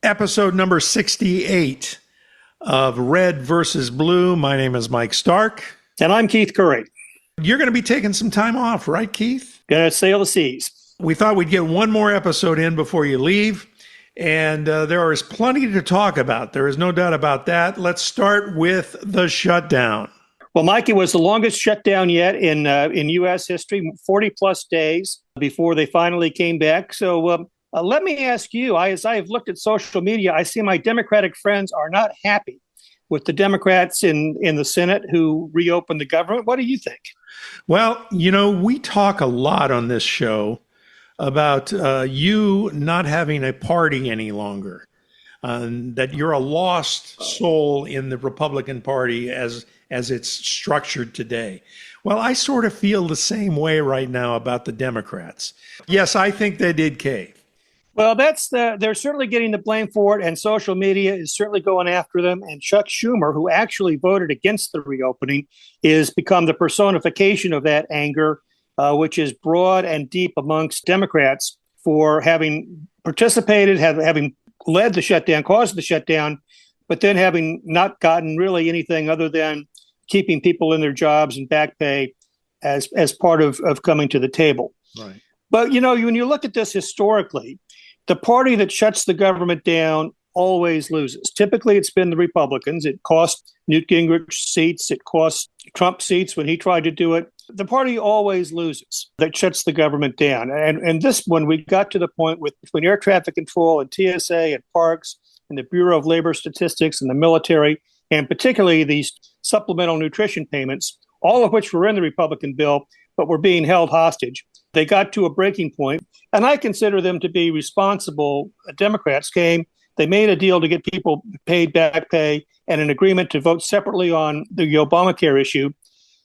Episode number 68 of Red versus Blue. My name is Mike Stark. And I'm Keith Curry. You're going to be taking some time off, right, Keith? Gonna sail the seas. We thought we'd get one more episode in before you leave, and there is plenty to talk about. There is no doubt about that. Let's start with the shutdown. Well, Mike, it was the longest shutdown yet in U.S. history, 40-plus days before they finally came back. So let me ask you, as I have looked at social media, I see my Democratic friends are not happy with the Democrats in the Senate who reopened the government. What do you think? Well, you know, we talk a lot on this show about you not having a party any longer, that you're a lost soul in the Republican Party as it's structured today. Well, I sort of feel the same way right now about the Democrats. Yes, I think they did cave. Well, they're certainly getting the blame for it, and social media is certainly going after them. And Chuck Schumer, who actually voted against the reopening, is become the personification of that anger, which is broad and deep amongst Democrats for having participated, having led the shutdown, caused the shutdown, but then having not gotten really anything other than keeping people in their jobs and back pay as part of coming to the table. Right. But, you know, when you look at this historically, the party that shuts the government down always loses. Typically, it's been the Republicans. It cost Newt Gingrich seats. It cost Trump seats when he tried to do it. The party always loses that shuts the government down. And this one, we got to the point with between air traffic control and TSA and parks and the Bureau of Labor Statistics and the military, and particularly these supplemental nutrition payments, all of which were in the Republican bill, but were being held hostage. They got to a breaking point, and I consider them to be responsible. Democrats came, they made a deal to get people paid back pay and an agreement to vote separately on the Obamacare issue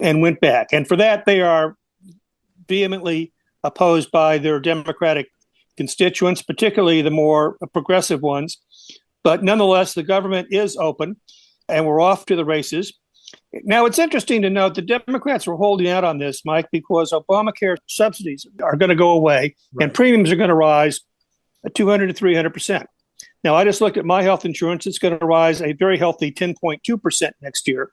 and went back. And for that, they are vehemently opposed by their Democratic constituents, particularly the more progressive ones. But nonetheless, the government is open, and we're off to the races. Now, it's interesting to note the Democrats were holding out on this, Mike, because Obamacare subsidies are going to go away and premiums are going to rise 200 to 300%. Now, I just looked at my health insurance. It's going to rise a very healthy 10.2% next year.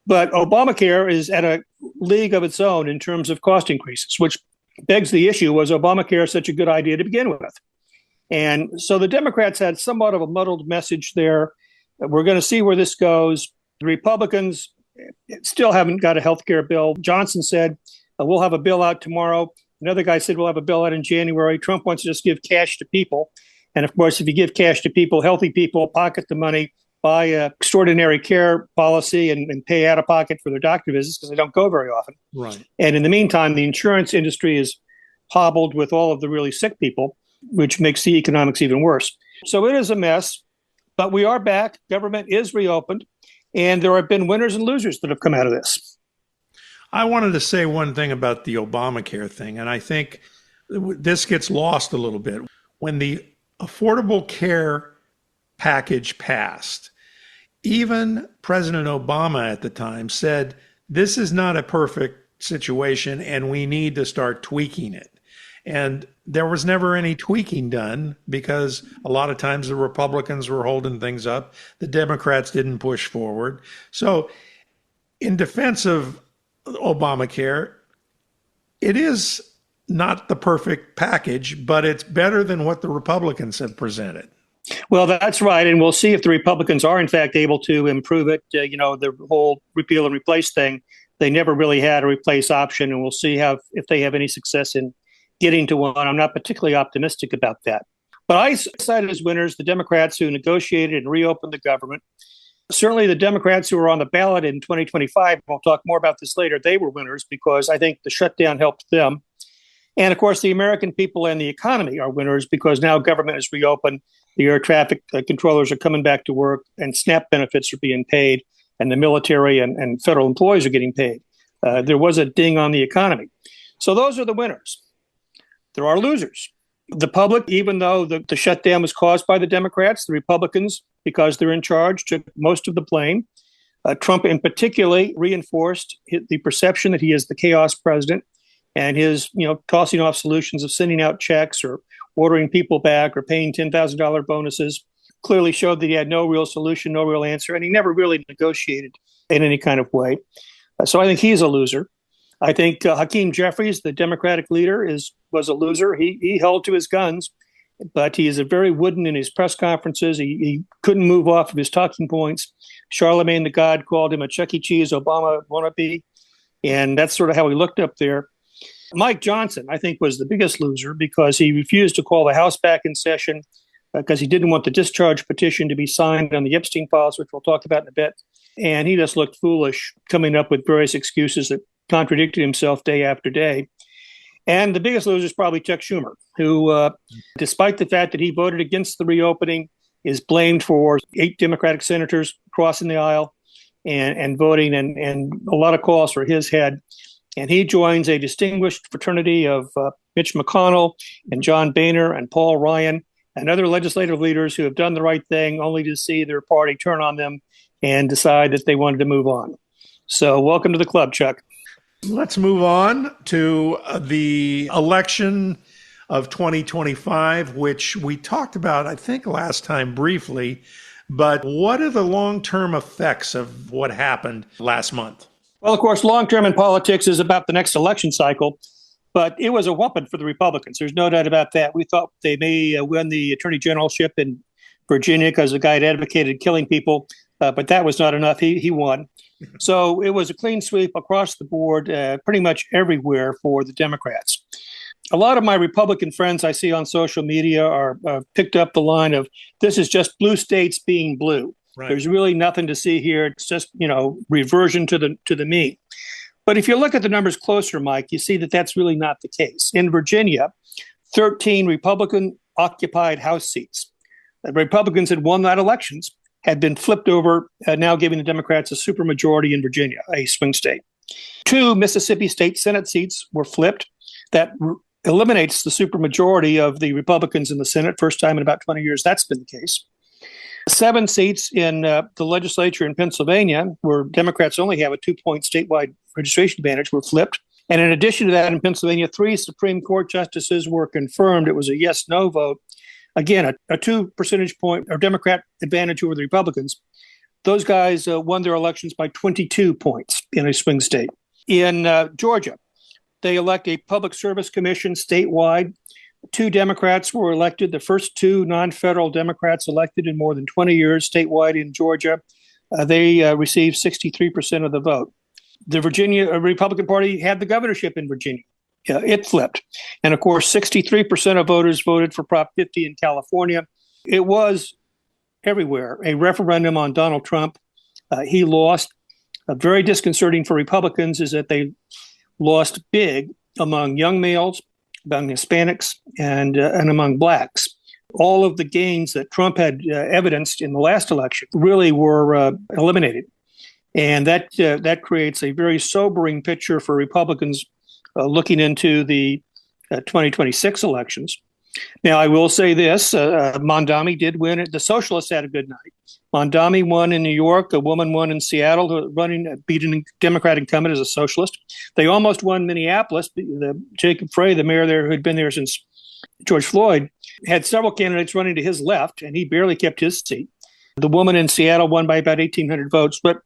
But Obamacare is at a league of its own in terms of cost increases, which begs the issue, was Obamacare such a good idea to begin with? And so the Democrats had somewhat of a muddled message there. We're going to see where this goes. The Republicans still haven't got a health care bill. Johnson said, we'll have a bill out tomorrow. Another guy said, we'll have a bill out in January. Trump wants to just give cash to people. And of course, if you give cash to people, healthy people pocket the money, buy a extraordinary care policy and pay out of pocket for their doctor visits because they don't go very often. Right. And in the meantime, the insurance industry is hobbled with all of the really sick people, which makes the economics even worse. So it is a mess, but we are back. Government is reopened. And there have been winners and losers that have come out of this. I wanted to say one thing about the Obamacare thing, and I think this gets lost a little bit. When the Affordable Care package passed, even President Obama at the time said, this is not a perfect situation and we need to start tweaking it. And there was never any tweaking done because a lot of times the Republicans were holding things up. The Democrats didn't push forward. So in defense of Obamacare, it is not the perfect package, but it's better than what the Republicans have presented. Well, that's right. And we'll see if the Republicans are, in fact, able to improve it. The whole repeal and replace thing, they never really had a replace option. And we'll see if they have any success in getting to one. I'm not particularly optimistic about that. But I cited as winners the Democrats who negotiated and reopened the government. Certainly the Democrats who were on the ballot in 2025, we'll talk more about this later, they were winners because I think the shutdown helped them. And of course, the American people and the economy are winners because now government is reopened. The air traffic controllers are coming back to work and SNAP benefits are being paid and the military and federal employees are getting paid. There was a ding on the economy. So those are the winners. There are losers. The public, even though the shutdown was caused by the Democrats, the Republicans, because they're in charge, took most of the blame. Trump in particular reinforced the perception that he is the chaos president and his, tossing off solutions of sending out checks or ordering people back or paying $10,000 bonuses clearly showed that he had no real solution, no real answer, and he never really negotiated in any kind of way. So I think he's a loser. I think Hakeem Jeffries, the Democratic leader, was a loser. He held to his guns, but he is very wooden in his press conferences. He couldn't move off of his talking points. Charlemagne the God called him a Chuck E. Cheese Obama wannabe, and that's sort of how he looked up there. Mike Johnson, I think, was the biggest loser because he refused to call the House back in session because he didn't want the discharge petition to be signed on the Epstein files, which we'll talk about in a bit. And he just looked foolish, coming up with various excuses that contradicted himself day after day. And the biggest loser is probably Chuck Schumer, who, despite the fact that he voted against the reopening, is blamed for 8 Democratic senators crossing the aisle and voting, and a lot of calls for his head. And he joins a distinguished fraternity of Mitch McConnell and John Boehner and Paul Ryan and other legislative leaders who have done the right thing only to see their party turn on them and decide that they wanted to move on. So welcome to the club, Chuck. Let's move on to the election of 2025, which we talked about, I think, last time briefly. But what are the long-term effects of what happened last month? Well, of course, long-term in politics is about the next election cycle, but it was a whooping for the Republicans. There's no doubt about that. We thought they may win the attorney generalship in Virginia because the guy had advocated killing people, but that was not enough. He won. So it was a clean sweep across the board, pretty much everywhere for the Democrats. A lot of my Republican friends I see on social media are picked up the line of, this is just blue states being blue. Right. There's really nothing to see here. It's just, reversion to the mean. But if you look at the numbers closer, Mike, you see that that's really not the case. In Virginia, 13 Republican-occupied House seats. The Republicans had won that elections, had been flipped over, now giving the Democrats a supermajority in Virginia, a swing state. 2 Mississippi state Senate seats were flipped. That eliminates the supermajority of the Republicans in the Senate. First time in about 20 years that's been the case. 7 seats in the legislature in Pennsylvania, where Democrats only have a 2-point statewide registration advantage, were flipped. And in addition to that, in Pennsylvania, 3 Supreme Court justices were confirmed. It was a yes-no vote. Again, a 2 percentage point or Democrat advantage over the Republicans. Those guys won their elections by 22 points in a swing state. In Georgia, they elect a public service commission statewide. 2 Democrats were elected, the first 2 non-federal Democrats elected in more than 20 years statewide in Georgia. They received 63% of the vote. The Virginia Republican Party had the governorship in Virginia. It flipped. And of course, 63% of voters voted for Prop 50 in California. It was everywhere a referendum on Donald Trump. He lost. Very disconcerting for Republicans is that they lost big among young males, among Hispanics, and among blacks. All of the gains that Trump had evidenced in the last election really were eliminated. And that creates a very sobering picture for Republicans looking into the 2026 elections. Now, I will say this, Mondami did win it. The socialists had a good night. Mondami won in New York. A woman won in Seattle, beating a Democratic incumbent as a socialist. They almost won Minneapolis. Jacob Frey, the mayor there who had been there since George Floyd, had several candidates running to his left, and he barely kept his seat. The woman in Seattle won by about 1,800 votes. But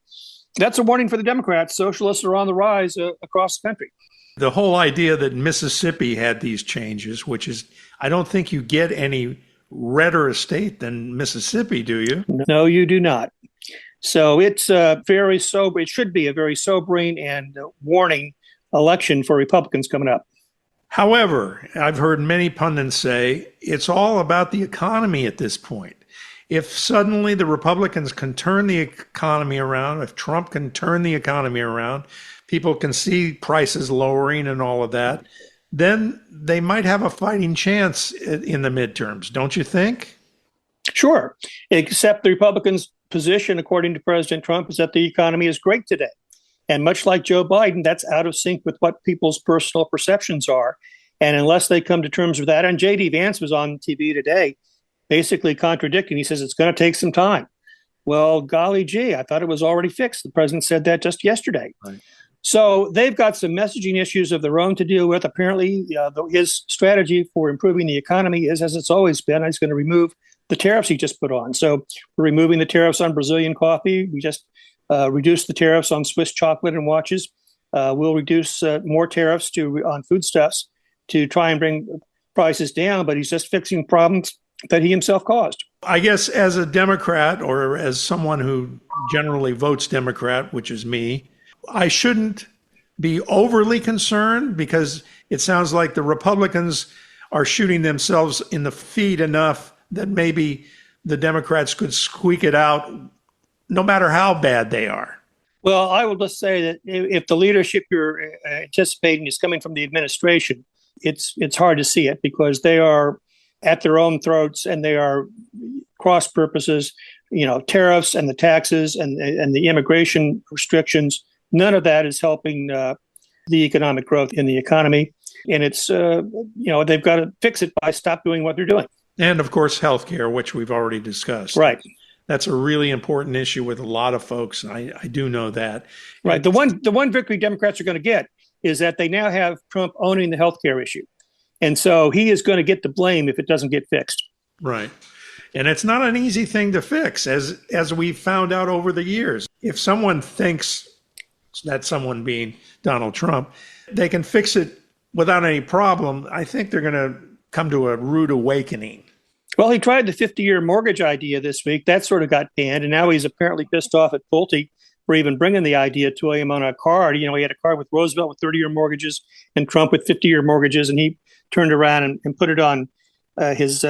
that's a warning for the Democrats. Socialists are on the rise across the country. The whole idea that Mississippi had these changes, which is, I don't think you get any redder a state than Mississippi, do you? No, you do not. So it's very sober. It should be a very sobering and warning election for Republicans coming up. However, I've heard many pundits say it's all about the economy at this point. If suddenly the Republicans can turn the economy around, if Trump can turn the economy around, people can see prices lowering and all of that, then they might have a fighting chance in the midterms, don't you think? Sure, except the Republicans' position, according to President Trump, is that the economy is great today. And much like Joe Biden, that's out of sync with what people's personal perceptions are. And unless they come to terms with that, and J.D. Vance was on TV today, basically contradicting. He says it's going to take some time. Well, golly gee, I thought it was already fixed. The president said that just yesterday. Right. So they've got some messaging issues of their own to deal with. Apparently, his strategy for improving the economy is, as it's always been, he's going to remove the tariffs he just put on. So we're removing the tariffs on Brazilian coffee. We just reduced the tariffs on Swiss chocolate and watches. We'll reduce more tariffs on foodstuffs to try and bring prices down, but he's just fixing problems that he himself caused. I guess as a Democrat, or as someone who generally votes Democrat, which is me, I shouldn't be overly concerned, because it sounds like the Republicans are shooting themselves in the feet enough that maybe the Democrats could squeak it out no matter how bad they are. Well, I will just say that if the leadership you're anticipating is coming from the administration, it's hard to see it, because they are at their own throats, and they are cross purposes, tariffs and the taxes and the immigration restrictions. None of that is helping the economic growth in the economy. And it's, they've got to fix it by stop doing what they're doing. And of course, healthcare, which we've already discussed. Right. That's a really important issue with a lot of folks. I do know that. Right. The one victory Democrats are going to get is that they now have Trump owning the healthcare issue. And so he is going to get the blame if it doesn't get fixed. Right. And it's not an easy thing to fix, as we found out over the years. If someone thinks that someone being Donald Trump, they can fix it without any problem, I think they're going to come to a rude awakening. Well, he tried the 50-year mortgage idea this week. That sort of got banned. And now he's apparently pissed off at Pulte for even bringing the idea to him on a card. He had a card with Roosevelt with 30-year mortgages and Trump with 50-year mortgages. And he turned around and put it on his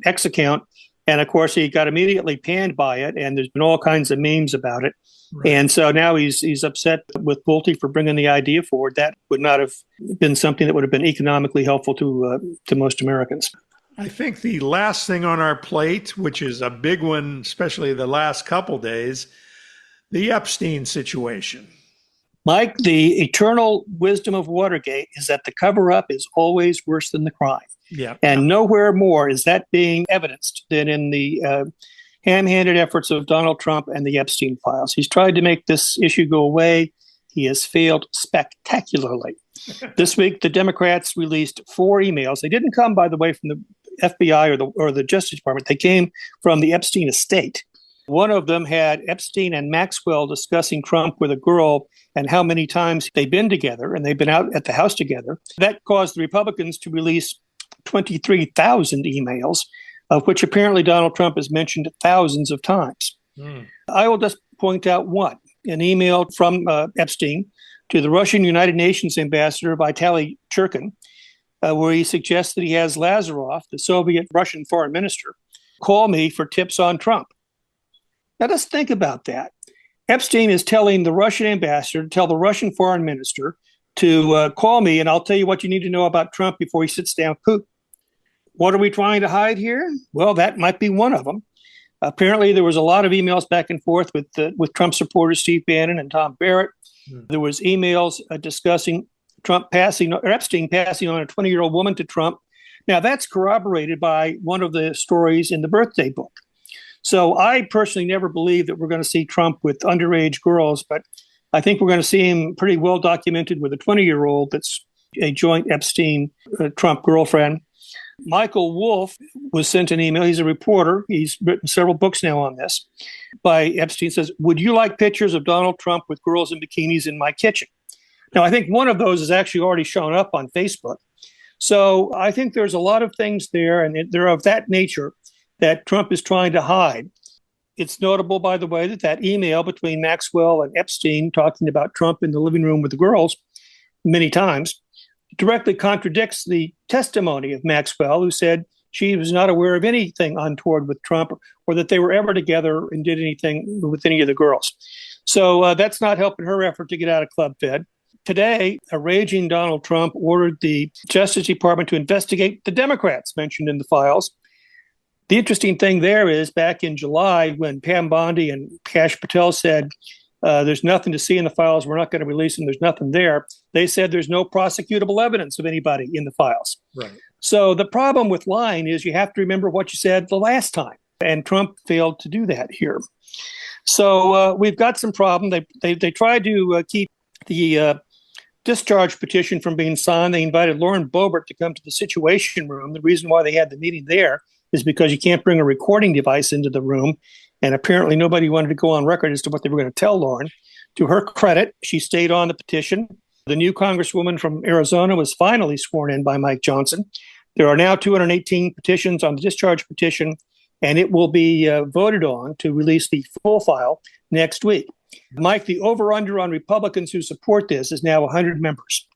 X account. And of course, he got immediately panned by it. And there's been all kinds of memes about it. Right. And so now he's upset with Pulte for bringing the idea forward. That would not have been something that would have been economically helpful to most Americans. I think the last thing on our plate, which is a big one, especially the last couple days, the Epstein situation. Mike, the eternal wisdom of Watergate is that the cover-up is always worse than the crime. Yeah. And nowhere more is that being evidenced than in the ham-handed efforts of Donald Trump and the Epstein files. He's tried to make this issue go away. He has failed spectacularly. This week, the Democrats released 4 emails. They didn't come, by the way, from the FBI or the Justice Department. They came from the Epstein estate. One of them had Epstein and Maxwell discussing Trump with a girl and how many times they've been together, and they've been out at the house together. That caused the Republicans to release 23,000 emails, of which apparently Donald Trump has mentioned thousands of times. I will just point out an email from Epstein to the Russian United Nations ambassador, Vitaly Churkin, where he suggests that he has Lazarov, the Soviet Russian foreign minister, call me for tips on Trump. Now, just think about that. Epstein is telling the Russian ambassador to tell the Russian foreign minister to call me, and I'll tell you what you need to know about Trump before he sits down with Putin. What are we trying to hide here? Well, that might be one of them. Apparently, there was a lot of emails back and forth with Trump supporters Steve Bannon and Tom Barrett. There was emails discussing Epstein passing on a 20-year-old woman to Trump. Now, that's corroborated by one of the stories in the birthday book. So I personally never believe that we're going to see Trump with underage girls, but I think we're going to see him pretty well documented with a 20-year-old that's a joint Epstein-Trump girlfriend. Michael Wolff was sent an email. He's a reporter. He's written several books now on this. By Epstein says, would you like pictures of Donald Trump with girls in bikinis in my kitchen? Now, I think one of those has actually already shown up on Facebook. So I think there's a lot of things there, and they're of that nature that Trump is trying to hide. It's notable, by the way, that email between Maxwell and Epstein talking about Trump in the living room with the girls many times directly contradicts the testimony of Maxwell, who said she was not aware of anything untoward with Trump or that they were ever together and did anything with any of the girls. So that's not helping her effort to get out of Club Fed. Today, a raging Donald Trump ordered the Justice Department to investigate the Democrats mentioned in the files. The interesting thing there is back in July when Pam Bondi and Kash Patel said, there's nothing to see in the files, we're not going to release them, there's nothing there. They said there's no prosecutable evidence of anybody in the files. Right. So the problem with lying is you have to remember what you said the last time. And Trump failed to do that here. So we've got some problem. They tried to keep the discharge petition from being signed. They invited Lauren Boebert to come to the Situation Room. The reason why they had the meeting there is because you can't bring a recording device into the room. And apparently nobody wanted to go on record as to what they were going to tell Lauren. To her credit, she stayed on the petition. The new congresswoman from Arizona was finally sworn in by Mike Johnson. There are now 218 petitions on the discharge petition, and it will be voted on to release the full file next week. Mike, the over-under on Republicans who support this is now 100 members.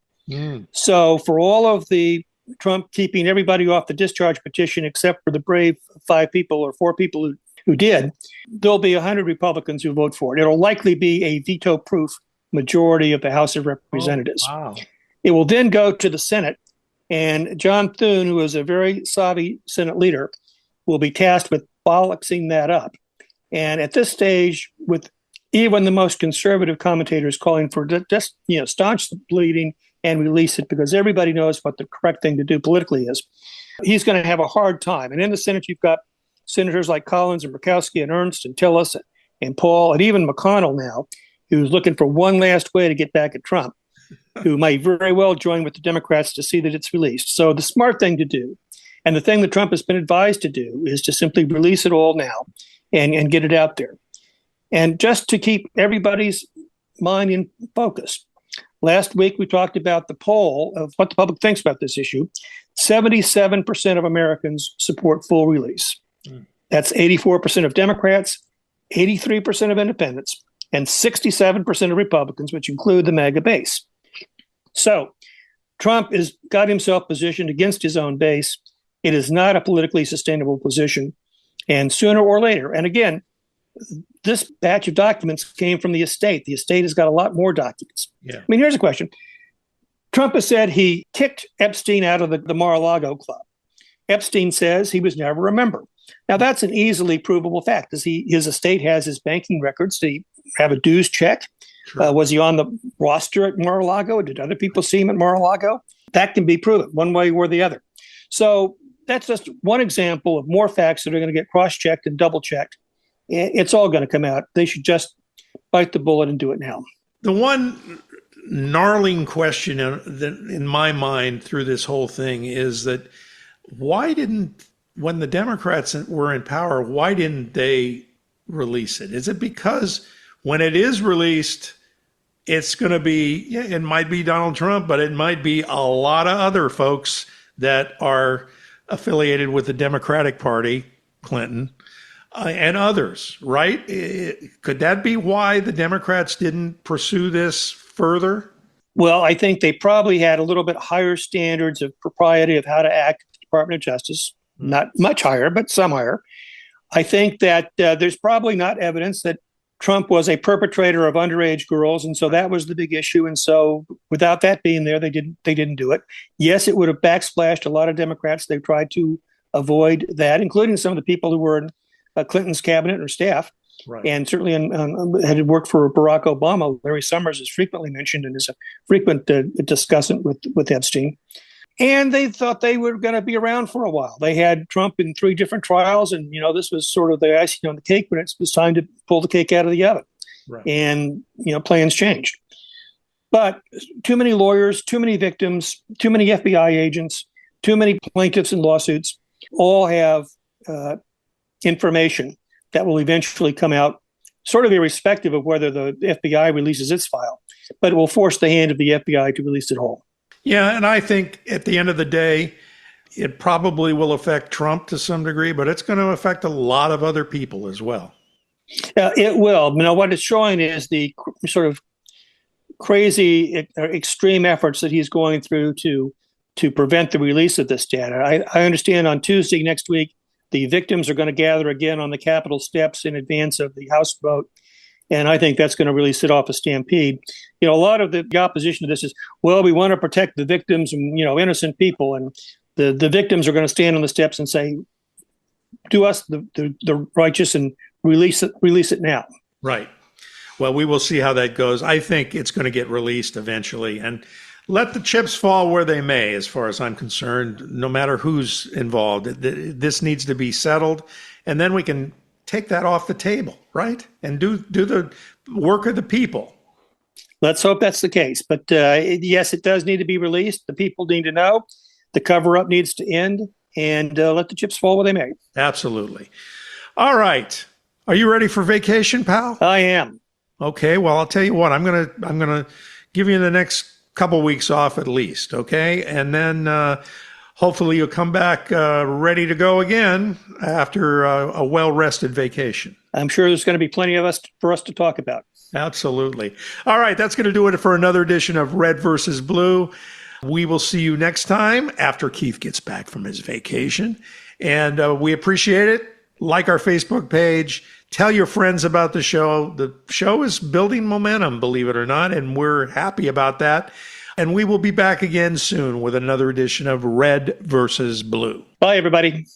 So for all of the Trump keeping everybody off the discharge petition except for the brave 5 people or 4 people who did, there'll be 100 Republicans who vote for it. It'll likely be a veto-proof majority of the House of Representatives. Oh, wow. It will then go to the Senate, and John Thune, who is a very savvy Senate leader, will be tasked with bollocksing that up. And at this stage, with even the most conservative commentators calling for just staunch the bleeding and release it because everybody knows what the correct thing to do politically is, he's going to have a hard time. And in the Senate, you've got senators like Collins and Murkowski and Ernst and Tillis and Paul and even McConnell now, who's looking for one last way to get back at Trump, who might very well join with the Democrats to see that it's released. So the smart thing to do, and the thing that Trump has been advised to do, is to simply release it all now and get it out there. And just to keep everybody's mind in focus, last week we talked about the poll of what the public thinks about this issue. 77% of Americans support full release. That's 84% of Democrats, 83% of independents, and 67% of Republicans, which include the MAGA base. So Trump has got himself positioned against his own base. It is not a politically sustainable position. And sooner or later, and again, this batch of documents came from the estate. The estate has got a lot more documents. Yeah. I mean, here's a question. Trump has said he kicked Epstein out of the Mar-a-Lago club. Epstein says he was never a member. Now, that's an easily provable fact. His estate has his banking records. Did he have a dues check? Sure. Was he on the roster at Mar-a-Lago? Did other people see him at Mar-a-Lago? That can be proven one way or the other. So that's just one example of more facts that are going to get cross-checked and double-checked. It's all going to come out. They should just bite the bullet and do it now. The one gnarling question in my mind through this whole thing is that when the Democrats were in power, why didn't they release it? Is it because when it is released, it's going to be, it might be Donald Trump, but it might be a lot of other folks that are affiliated with the Democratic Party, Clinton, and others, right? Could that be why the Democrats didn't pursue this further? Well, I think they probably had a little bit higher standards of propriety of how to act at the Department of Justice. Not much higher, but some higher. I think that there's probably not evidence that Trump was a perpetrator of underage girls, and so that was the big issue. And so, without that being there, they didn't do it. Yes, it would have backsplashed a lot of Democrats. They tried to avoid that, including some of the people who were in Clinton's cabinet or staff, right. And certainly had worked for Barack Obama. Larry Summers is frequently mentioned and is a frequent discussant with Epstein. And they thought they were going to be around for a while. They had Trump in 3 different trials, and this was sort of the icing on the cake when it was time to pull the cake out of the oven. Right. And plans changed. But too many lawyers, too many victims, too many FBI agents, too many plaintiffs in lawsuits all have information that will eventually come out, sort of irrespective of whether the FBI releases its file. But it will force the hand of the FBI to release it whole. Yeah, and I think at the end of the day, it probably will affect Trump to some degree, but it's going to affect a lot of other people as well. It will. What it's showing is the sort of crazy, extreme efforts that he's going through to prevent the release of this data. I understand on Tuesday next week, the victims are going to gather again on the Capitol steps in advance of the House vote. And I think that's going to really set off a stampede. A lot of the opposition to this is, well, we want to protect the victims and, innocent people. And the victims are going to stand on the steps and say, do us the righteous and release it now. Right. Well, we will see how that goes. I think it's going to get released eventually. And let the chips fall where they may, as far as I'm concerned, no matter who's involved. This needs to be settled. And then we can take that off the table, right? And do the work of the people. Let's hope that's the case. But yes, it does need to be released. The people need to know. The cover-up needs to end. and let the chips fall where they may. Absolutely. All right. Are you ready for vacation, pal? I am. Okay. Well, I'll tell you what. I'm gonna give you the next couple weeks off at least. Okay, and then hopefully you'll come back ready to go again after a well-rested vacation. I'm sure there's going to be plenty of us for us to talk about. Absolutely. All right. That's going to do it for another edition of Red versus Blue. We will see you next time after Keith gets back from his vacation. And we appreciate it. Like our Facebook page. Tell your friends about the show. The show is building momentum, believe it or not, and we're happy about that. And we will be back again soon with another edition of Red versus Blue. Bye, everybody.